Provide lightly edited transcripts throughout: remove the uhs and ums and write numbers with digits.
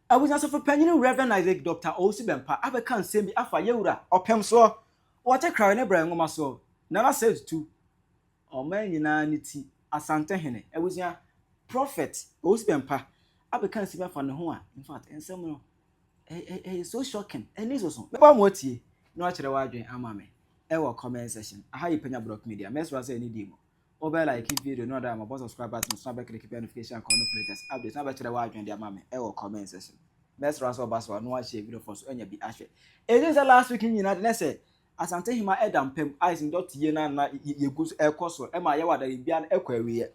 I was also for Penyah Reverend Isaac Dr. Owusu Bempah. I can't say me afa yewura opem so. What a cry never ngoma so. Nana says to o man nyina niti Asantehene. I was ya Prophet Owusu Bempah. I can't see me afa ne ho a. In fact, ensem no so shocking. And this also. Me ba mo tie. No akere wa adwen ama me. E wo comment section. Aha yi Penyah Block Media. Mesra say any demo. Over like video no that my boss subscribe button so click notification call no latest updates na ba kire wa adwen dia mama e wo comment section best raso baso no wa share video for so anya bi ahwe it is the last week nyina na say Asantehene edam pem eyes dot ye na yegu ekoso e ma ye wada bia na ekwawie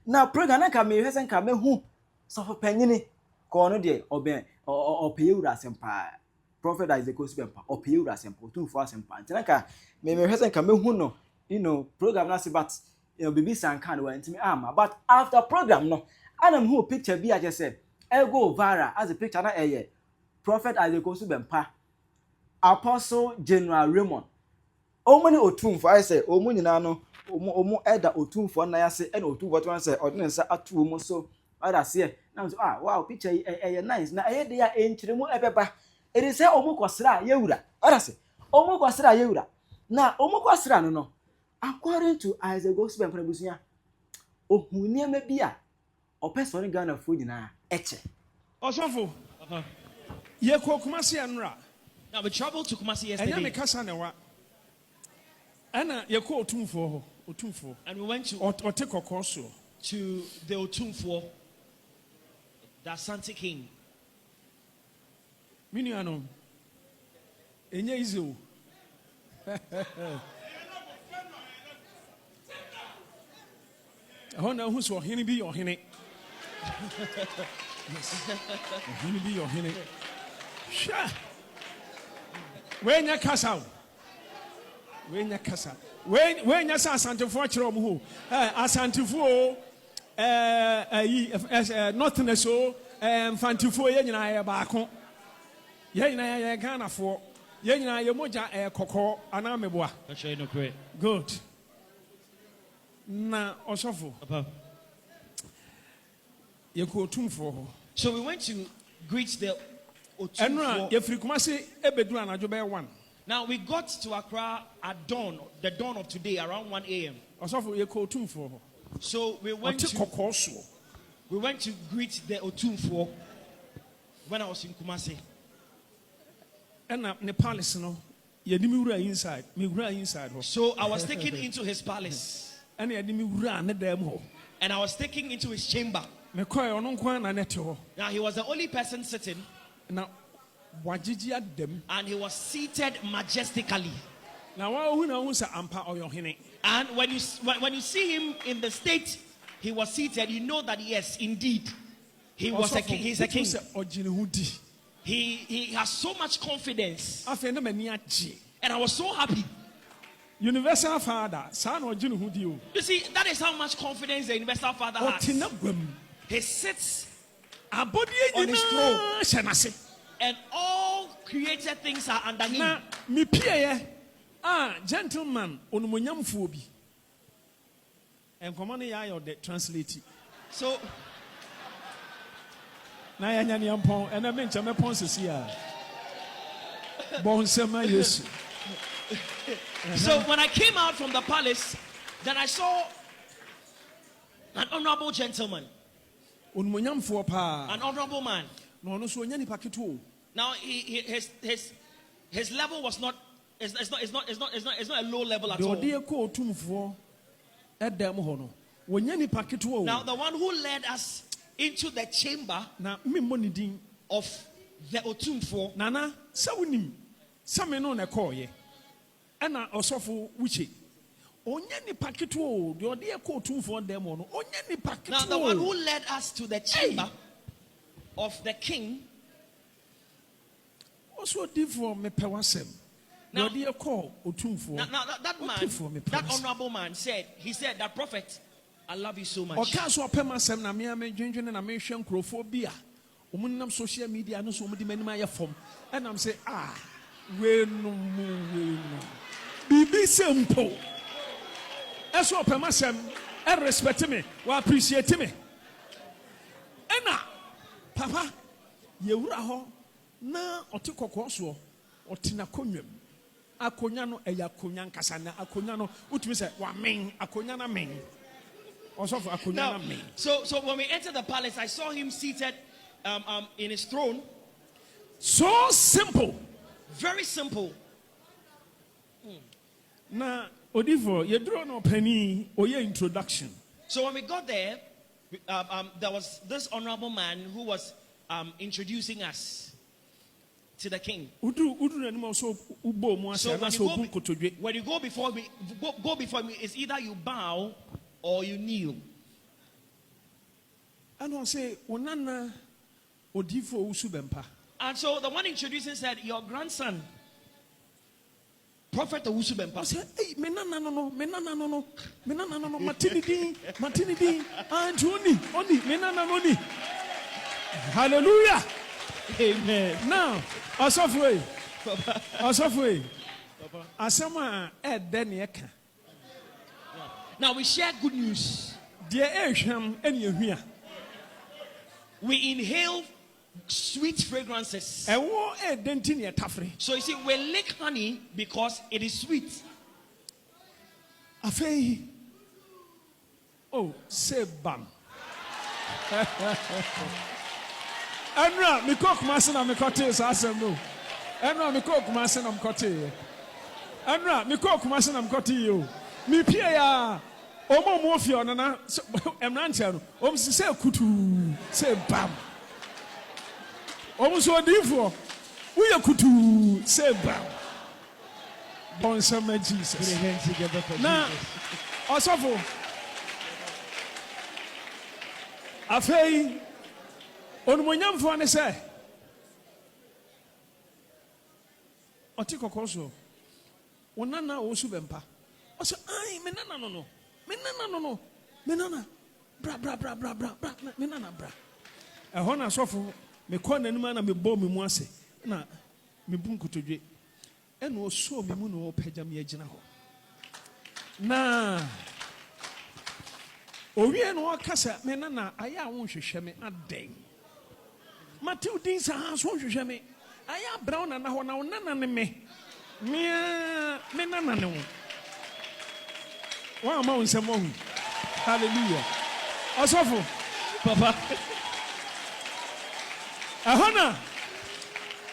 na program na ka me hwesen ka me hu so for panyini ko no de oben opeyewura sempa Prophet Owusu Bempah opeyewura sempa Otumfuo Asantehene ntina ka me hwesen ka me hu no program na se but baby san kan went to me but after program no adam who picture be I just said I go viral as a picture na Prophet Owusu Bempah Apostle General Raymond omani Otumfuo I say omu nyina no omu elder Otumfuo na yase and Otumfuo to say odin nsa atu omu so other say now so wow picture nice na dey ya enchiremu ebeba it is say omu kwasra yewura other say omu kwasra yewura na omu kwasra no according to Isaac Owusu Bempah busunya ohuni ema bia opesoni Ghana fo nyina eche Osofo ye ko Kumasi anra now we traveled to Kumasi yesterday enya me kasa ne wa ana ye ko Otumfuo and we went to Otekokoso to the Otumfuo the shockįng minuano enya izo Hona who so hini be your hini. Hini be your hini. Sha. When ya casa. When ya casa. When ya sa Asantefo chiro mu ho. Asantefo nothing so Mfantefo ye nyina ye baako. Ye nyina ye Ghana fo. Ye nyina ye moja kokko ana meboa. Good. Na Osofo. So we went to greet the Otumfuo. Now we got to Accra at dawn, the dawn of today, around 1 a.m. So we went to greet the Otumfuo when I was in Kumasi. And the palace, no, inside. So I was taken into his palace. And I was taken into his chamber. Now he was the only person sitting. And he was seated majestically. And when you see him in the state he was seated, you know that yes, indeed, he was a king. He's a king. He has so much confidence. And I was so happy. Universal Father, son or Junu. You see, that is how much confidence the Universal Father has. He sits on his throne, and all created things are under him. Gentleman, onumunyam phobi. And command ya the translate. So na ya nyampon and I mention me ponse sia. Bon sema Yesu. So when I came out from the palace, then I saw an honorable gentleman, an honorable man. Now his level was not. It's not a low level at all. Now the one who led us into the chamber of the Otumfuo. Nana, sawunim, sameno na koye. Ena Osofo wuche. Onye ni paketu the odi eko Otumfuo dem no. Onye ni paketu. Now the one who led us to the chamber of the king. Also different me pewasem. Now that man, that honorable man said, he said that prophet, I love you so much. Social media, no so many form. And I'm saying, we no. Be simple. That's what Pemasem, and respect me, or appreciate me. Papa, yewura ho na ɔte kokɔ so ɔte na konwam akonya no ɛyɛ akonya nkasa na akonya no utumi sɛ wa men akonya na men ɔsɔfo akonya na men. So when we entered the palace, I saw him seated in his throne. So simple, very simple. Na odifo yedro no pani oye introduction. So when we got there, there was this honorable man who was introducing us to the king. So when you go before me, it's either you bow or you kneel. And I say, Onana Otumfuo Owusu Bempah. And so the one introducing said, your grandson, Prophet Owusu Bempah. I said, hey, menana no, Martinidi, and only, menana. Hallelujah. Amen. Now, Asafwe. Asama Denieka. Now we share good news. Dear Asham and you. We inhale sweet fragrances. So you see, we lick honey because it is sweet. Afei. Oh, say bam. Enra, mi kok Kumasi na mi kote so asem no. Enra, mi kok Kumasi na mi kote. Enra, mi kok Kumasi na mi kote yo. Mi pie ya. Omo mo fi ona na emra ntia no. Om si say kutu, say bam. Om so odifo. Uye kutu, say bam. Bon sama Jesus. Na osofo. Afei onumonyamfo ne sɛ ɔte kɔkɔ so wonana Owusu Bempah ɔsɛ ai menana no menana bra menana bra ɛhɔ na sɔfo mekɔ n'anim na mebɔ me mu ase na mebu nkotodwe ɛna ɔsɔ me mu na ɔpagya me agyina hɔ na owie no ɔkasa menana ayɛ a wonhwehwɛ me adɛn Matthew Dean Sahas won't you me? I am brown and I want none me. Me nana no. One amount some more. Hallelujah. Asofo, Papa. A honor.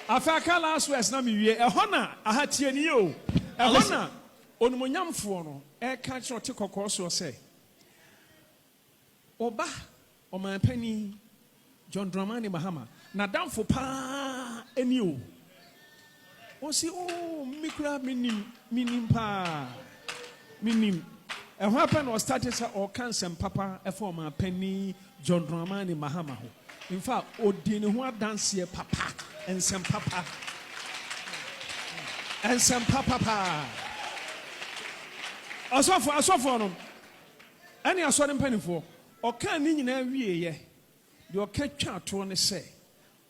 Afaka last West Nami, a honor. I had TNU. A honor. On Munyam Fono, air catch or tick or course or say. Oba, or my penny, John Dramani Mahama. Na down for pa enio. O si oh mikra minim pa minim. And what happened was started or cancer papa a former penny John Dramani Mahama. In fact, o dini who dance here papa and some papa and some papa. Asofo no. Any asɔre penny for or can ni nyina wie ye. Your ketcha to ne say.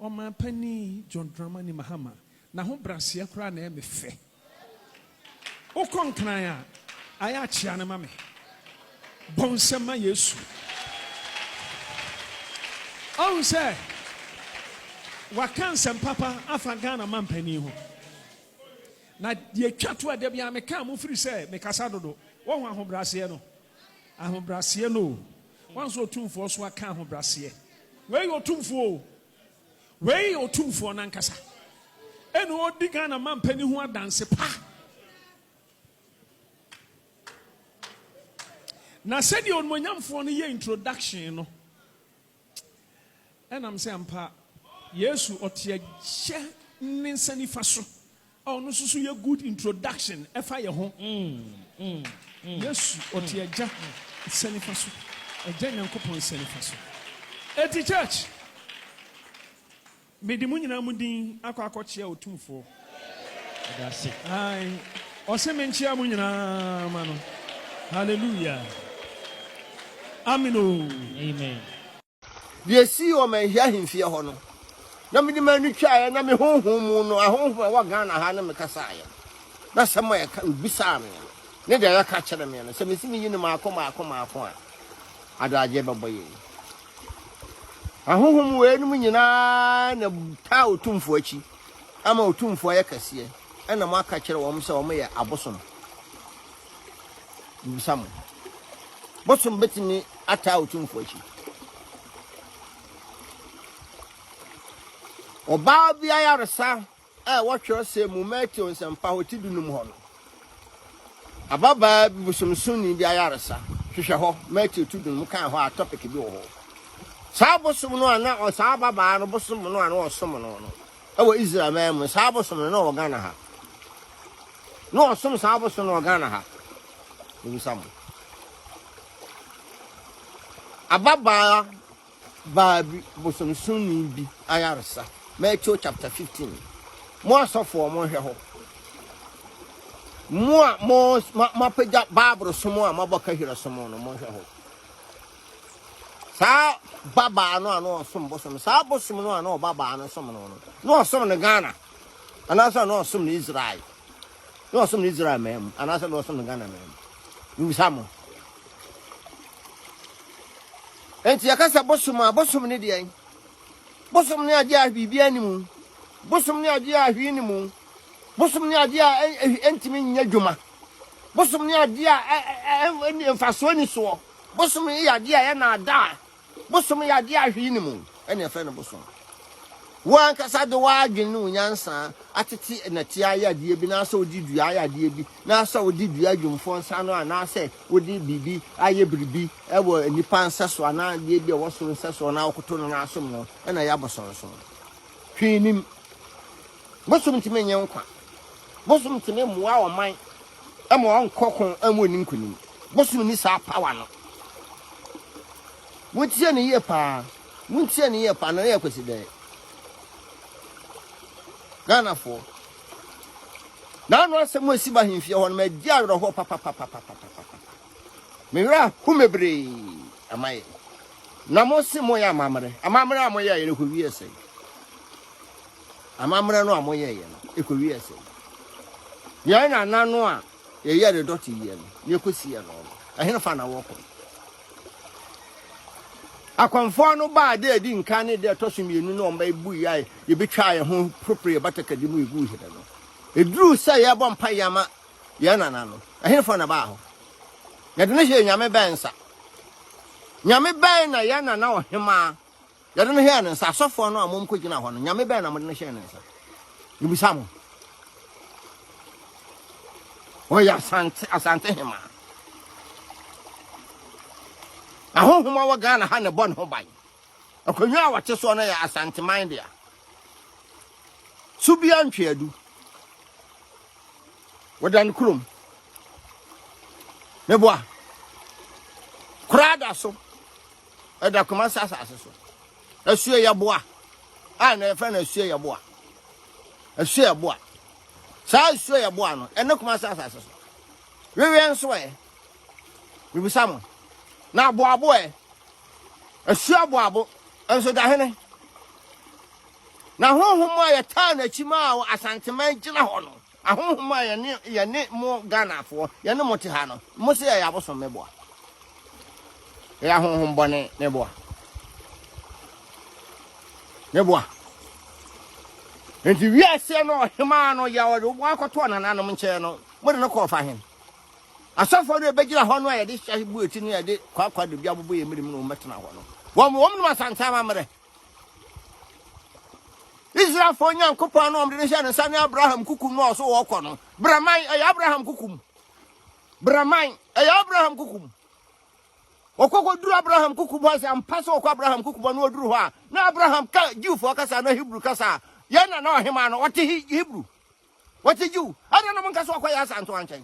O my penny John Dramani Mahama. Na ho brasia kra na me fe. O konkran a aya chia na mame. Bonsema Yesu. O say wakansem papa afagana man penny ho. Na ye twa to ade bia me ka mo firi say me kasa dodo. Wo ho ahobrasie no. Ahobrasie no. Wan so Otumfuo so aka ahobrasie. Where you Otumfuo? Where you Otumfuo nankasa? Eno odi Ghana man pani ho adanse pa. Na said you onmonyamfo no ye introduction no. And I'm saying pa Yesu otie che ninsani faso. Oh no so ye good introduction efa ye ho. Yesu otie ja sani faso. Eja nyankopon sani faso. Eti church. Medimu nyina mudin akwakochia Otumfuo. That's it. Ai. Osemenchia mu nyina mano. Hallelujah. Amino. Amen. Yesi o me hia himfie ho no. Na me di manu twa na me honhom mu no ahonhom wa Ghana ha na me kasa ya. Na sema ya ka bisa me. Ne da ya ka kire me no. Se me simi yin ma akoma a. Adaje baboye. Ahonhom we enum nyina na ta Otumfuo achi. Ama Otumfuo ya kase. Ena mo aka kire wo se wo ye abosom. Bisam. Bosom betimi ata Otumfuo achi. Oba bia ya resa watwe se mu mati onsempa hotidunum ho no. Ababa busumsuni bia ya resa. Hwehwe ho mati otudunum kan ho a topic bi wo ho. Sabosum no ana o sababa no bosom no ana osom no no. Ewo Israel mem sabosum no Ghana ha. No osom sabosum no Ghana ha. Bisam. Ababa babi busumsuni bi ayaresa. Matthew chapter 15. More so for more here. More page Barbara Sumo, Mabaka here Sumo, more here. Sa Baba no some bosom, Sabosum no Baba no some no some in Ghana, and also no some Israel. No some Israel, ma'am, and also no some Ghana, ma'am. You some. And Yakasa Bosum Nidia. Bosom ne adia bibia animu bosom ne adia ahwinimu bosom ne adia entimi nya dwuma bosom ne adia emfaso ni so bosom ne adia ya na da bosom ne adia ahwinimu ene efe ne bosom wan kasa de wa adwenu nyansa atete na tia ya die bi na so odi dua ya die bi na so odi dua dwumfo nsa no ana se odi bibi aye bribi ewo nipa nsa so ana die bi wo so nsa so na okoto no na asom no na ya boson so hwinim bosom ntime nye nkwa bosom ntime muwa o man emo onkokon emo ninkunim bosom ni sa power no muntie ne ye pa na ye kwesi de Ghana for now no se mo si ba himfie ho no ma di awro ho papa me ra humebre amaye na mo si mo ya amamre amoye ye ko wi ese amamre no amoye ye no e ko wi ese ye na nanu a ye ye de dot ye no ye ko si ye no ahina fa na wo ko Akwamfo no ba de adi nka ne de tosomienu no omba ebu ya ye betwa ye ho propre batakadi mu egu hede no eduru se ye bo mpa yama ye nana no ahemfo na ba ho ye de ne hye nyame bensa nyame ben na ye nana ohema ye de ne hye ne nsa sofo no amom kogina ho no nyame ben na mo de ne hye ne nsa yibisam o ya Asantehene ahonhoma wa Ghana ha ne bon ho ban akonwa a wate so no ya Asanteman dia subia ntweadu wadan kurum meboa krada so eda Kumasi asase so asue ya boa a na efa na asue ya boa sa asue ya boa no ene Kumasi asase so wewe nso bibisam na aboabo asu aboabo enso da hene na honhom a yeta na chima a Asanteman gina ho no ahonhom a ye ne mo Ghana fo ye ne mote ha no mo se ya aboso meboa ya honhom bone meboa enti wi ase no hema no ya wo akoto na nanom nche no mo de no ko fa hen asafo no begira ho no ya de shahibu eti no ya de kwakwa de bia bobo ye mirim no metena ho no wom no Asantama mere Israel fo nyan kopon no omde ne hye ne sane Abraham kukum no so wo kɔ no braman Abraham kukum okoko duru Abraham kukum ho se ampa so okɔ Abraham kukum no oduru ho a na Abraham ka Jewfo kasa na Hebrew kasa ye na ohema no wote Hebrew wote Jew ada no monka so okɔ ya Asanto anchen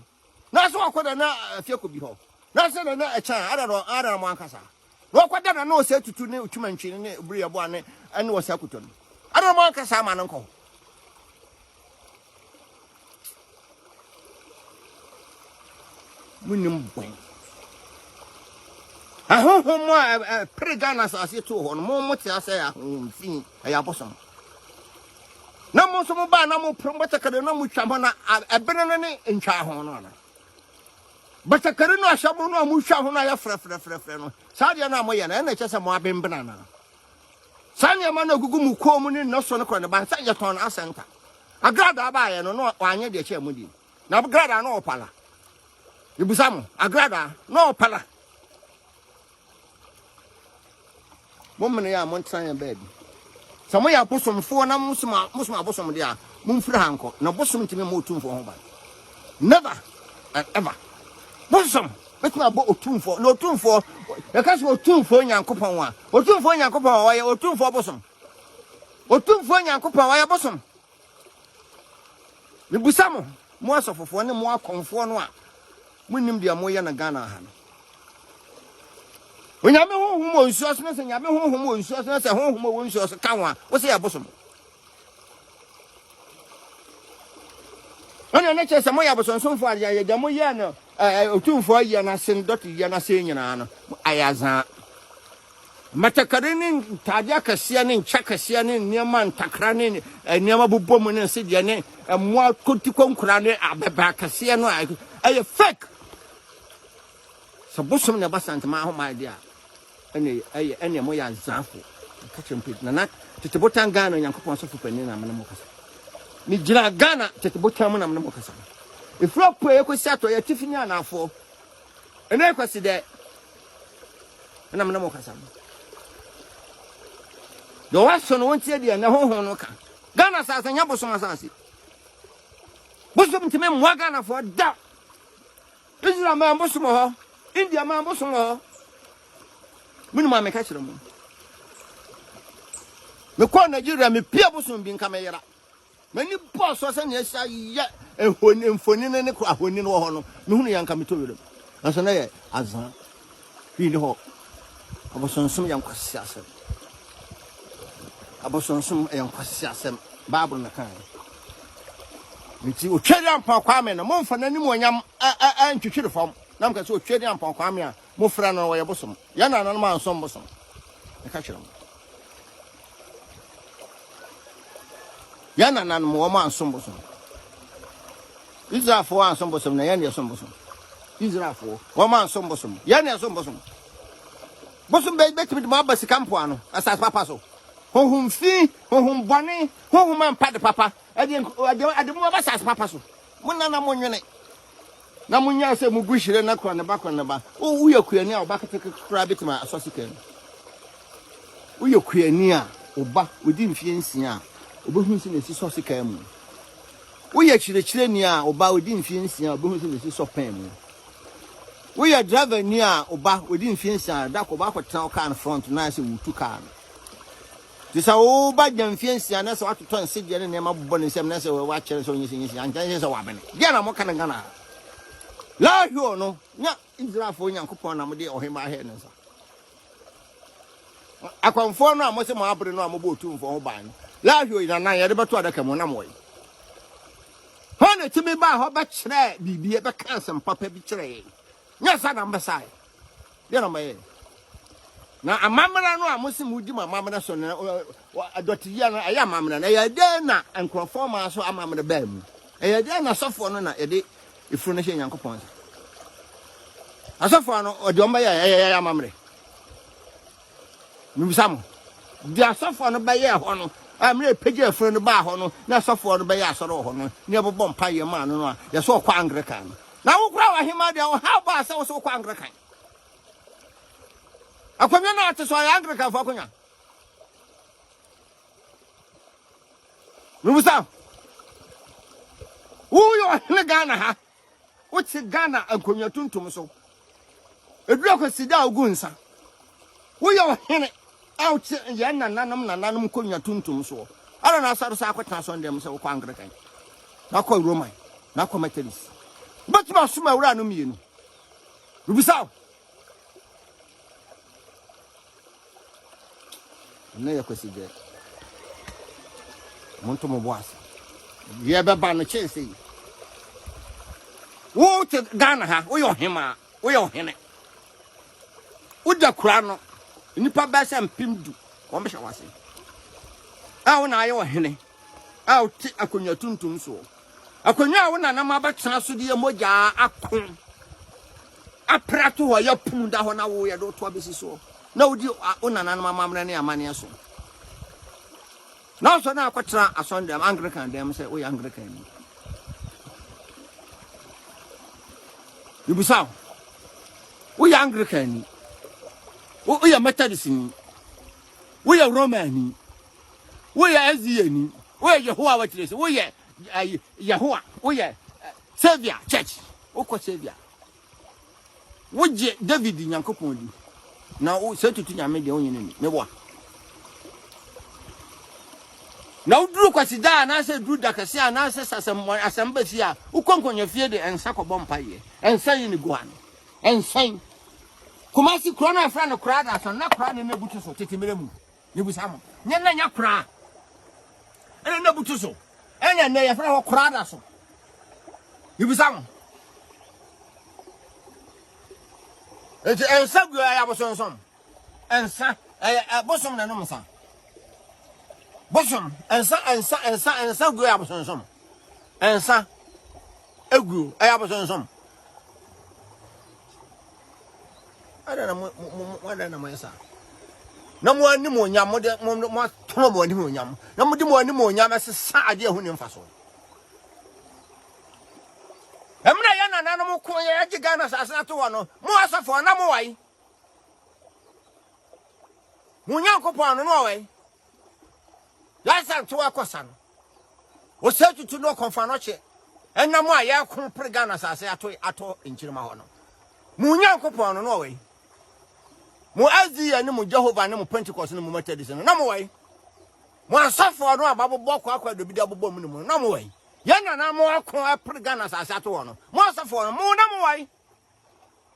na so okɔ na afieko bi ho na se na echa ada no mo ankasa no okɔ da na o se tutu ne utumantwi ne buru ye bo ane wo se akuto no ada mo ankasa ma no nkɔ munim bwen ahonhom a pregana sa ase to ho no mo te ase ahonfin ya bosom na mo so mo ba na mo promotakare na mo twa mo na ebene ne ntwa ho no na batakare no ahabo no mo twa ho na ya frefrefrefre no sa de na mo ye na na che se mo abembena na Sanya man no gugu mu ko mu ni no so no kro ne ban sa ye ton asenta. Agrada ba ye no no anye de che mudi. Na agrada no opala. Ibusamo agrada no opala. Momene ya mon tran ya bed. Samo ya bosomfo na musuma bosom dia. Mumfiri hanko na bosom ntime mo Otumfuo ho ba. Never and ever. Bosom betima bo Otumfuo no Otumfuo e ka so Otumfuo Nyankopon wa. Otumfuo Nyankopon wa ye Otumfuo bosom. Otumfuo Nyankopon wa ye bosom. Ibusamo mo asofofo ne mo akonfo no a munim dia mo ye na Ghana ha no. Onyame honhom onsuaso na se nyame honhom onsuaso na se honhom onsuaso ka ho a wo se ya bosom. Ona na che se mo ya bosom so fo ya ya mo ye no Otumfuo ya na se dot ya na se nyina no ayaza matakare ne tadia kase ne nchakase ne niema ntakra ne niema bobom ne se de ne mo akoti konkura ne ababa kase no aye fake. So bosom ne basant ma ho ma dia ene mo ya zafo ka chempet na tete botan Ghana Nyankopon so fupani na amana mo kasa ni gira Ghana tete botan mo na amana mo kasa ifro po ekosi ato ya tifini anafo ene kwasi de na amana mo kasa do waso no wontie de na honhon no ka Ghana sasa nya bosom asase bosom ntime mo Ghana fo da Israel ma bosom ho India ma bosom ho minuma me ka kire mo me ko Nigeria me pia bosom bi nka me yera mani boss so se ne sia ye enfoni ne ko ahoni no ho no me hunu yanka me to wele nso na ye azan bi ni ho abosonsum yankwasi asem abosonsum yankwasi asem bible na kan miti o twere ampa kwame no mo mfa nanim onyam antwetwere fam nam ka se o twere ampa kwame a mo fra no wo ye bosom ya na nan ma ansom bosom e ka kire mo ya na nan mo ma ansom bosom Israelfo ansom bosom na ya ne ansom bosom Israelfo wo ma ansom bosom ya ne ansom bosom bosom be betimi ma ba sikampo ano asas papa so honhum fi honhum bone honhum ampa de papa ade mo ba asas papa so mun na mo nwene na munya se muguhire na kwa ne ba o uye kuani a oba kete kra betima asosi kan uye kuani a oba odi mfie nsia a obohu nsi na si sosi kan mu uye chire ni a oba odi mfie nsia a obohu nsi na si sopan mu uye driver ni a oba odi mfie nsia da ko ba ko tan car in front na se wutu car disa o ba jamfie nsia na se watoto nse je ne ma bobɔ ne nsɛm na se wa kyere so nyisi antan se wa bene dia na mo kan ngana la hio no nya Israelfo Nyankopon na mo de ohema he ne nsa akwanfo no a mo se mo abre no a mo bo Otumfuo ho ban la hio ina na ye de beto adaka mo na mo yi hone timi ba ho ba kyerɛ bibie be kan sem papa bi kyerɛ nya sa na mbasai de na maye na amamra no a mo se mo di amamra so na adotiya na aya amamra na ye de na nkrofo ma so amamra ba mu ye de na sofo no na ye de ifuru na hye Nyankopon asofo no odi omba ya amamre mibisamo di asofo no ba ye ho no amre pege ifuru no ba ho no na asofo no ba ye asoro ho no ne bobom pa ye ma no a ye so kwa Anglican na wo kura wa hema de wo ha ba sa wo so kwa Anglican akwanya na ateso ya Anglican fa akwanya mibisamo uyo ne Ghana ha What's Ghana and Kumya Tuntum so? A block of Sida Gunsa. We are hene out yan and nanum Kumya Tuntum so. I don't know, Sarasaka on them so Anglican. Not call Roman, not call Methodist. But you must smell around me. Rubisao. Never question there. Montomo was. You ever ban a chase? Wo te Ghana ha wo yo hema wo yo hene wo da kura no nipa ba sha mpimdu wo be hwa wase a wo na aye wo hene a wo ti akonwa tuntum so akonwa wo na na ma ba tena so de moja akon aprato ho ya pum da ho na wo ye do to abesi so na wo di wo na na ma mamra ne amane so Now so now kwatra asonde am Anglican dem say we Anglican ni. You be sao? We Anglican ni. We are Methodist ni. We are Roman ni. We are SDA ni. We are Jehovah Witness. We are Jehovah. We are Savior Church. Oko Savior. We David Nyankopon di. Na o se tutu nyame de onye ni. Me bo. Na uduru kwasida na se duru dakase na se asembasi a ukonkonye fie de ensa kobọ mpaye ensa yi ni guan ensa Kumasi krona fra no kra da so na kra ne na butu so tetemere mu ne busam nye na nya kra ene na butu so enya na ya fra ho kra da so ne busam ensa gu ya bosonsom ensa bosom na no msa bosom ensa gu ya bosonsom ensa egu ya bosonsom ada na mo yesa na mo ani mo nyam mo de mo tono mo ani mo nyam na mo de mo ani mo nyam asesa ade ahu ne mfaso emna ya na mo ko ya giga na sasa to wono mo asafo na mo wai mo nyam ko pano no wai ya san to akosa no o se tutu no konfa no che enna mo aya ko prega na sasa ato enchirima ho no mo nyam ko pano no wai mo azia ne mo Jehovah ne mo Pentecost ne mo Methodist no na mo wai mo asafo no ababbo kwa do bidi abobbo mu ne mo na mo wai ya na mo akon aprega na sasa to no mo asafo no mo na mo wai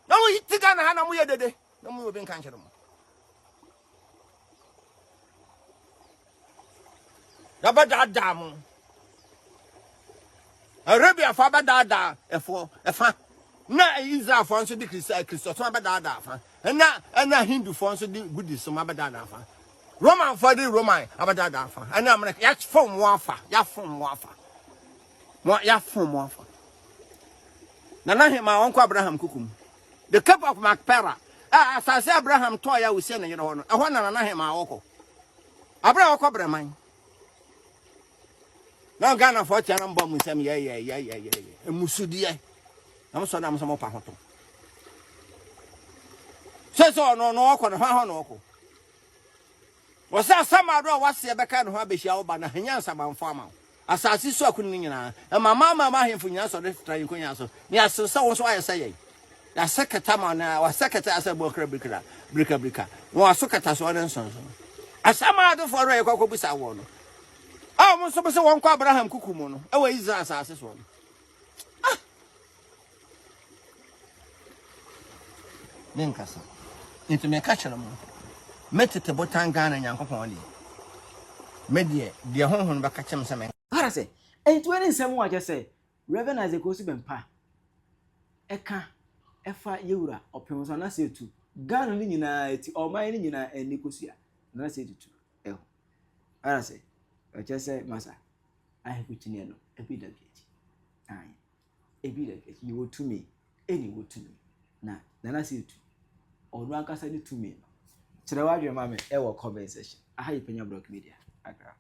na wo hitiga na ha na mo ye dede na mo obi nkan kire mo da bada mo Arabia fa bada efa na Israel for so di Christo so bada fa na Hindu for so di Buddhist so bada fa Roman for di Roman abada fa na America ya form wafa na hema wonko Abraham kukum the cup of Macpera asase Abraham to ya wo se na yere ho no ehwo na hema woko Abraham woko breman na Ghana for tia na mbo musam ye emusudie na so na mo pa hoto so no woko no ha no woko wasa samado wase beka no ha behia wo ba na hanya samanfo ama asasi so akunu nyina e mama hemfo nyina so de tran konya so ni asesa wo so ayesa ye ya sekata ma na wa sekata asa bokra brika wo asokata so de nson so asamado for ro ekwa kobusa wo no mo so be se won kwa Abraham kukumu no e wa Israel asase so no nenkasa into me ka kire mo metete botan Ghana Nyankopon de medie de honhon ba ka kyem se men para se entu ene nsem wa je se Reverend Isaac Owusu Bempah eka efa yewura opemso na se etu Ghana ni nyina eti oman ni nyina eni kosua na se etu para se o je se masa ahe kutini no ebi da geji ai ebi da geji you to me eni wo to me na se etu onu ankasa ni to me no kire wadwe ma me e wo comment section aha yi Penyah Block Media akra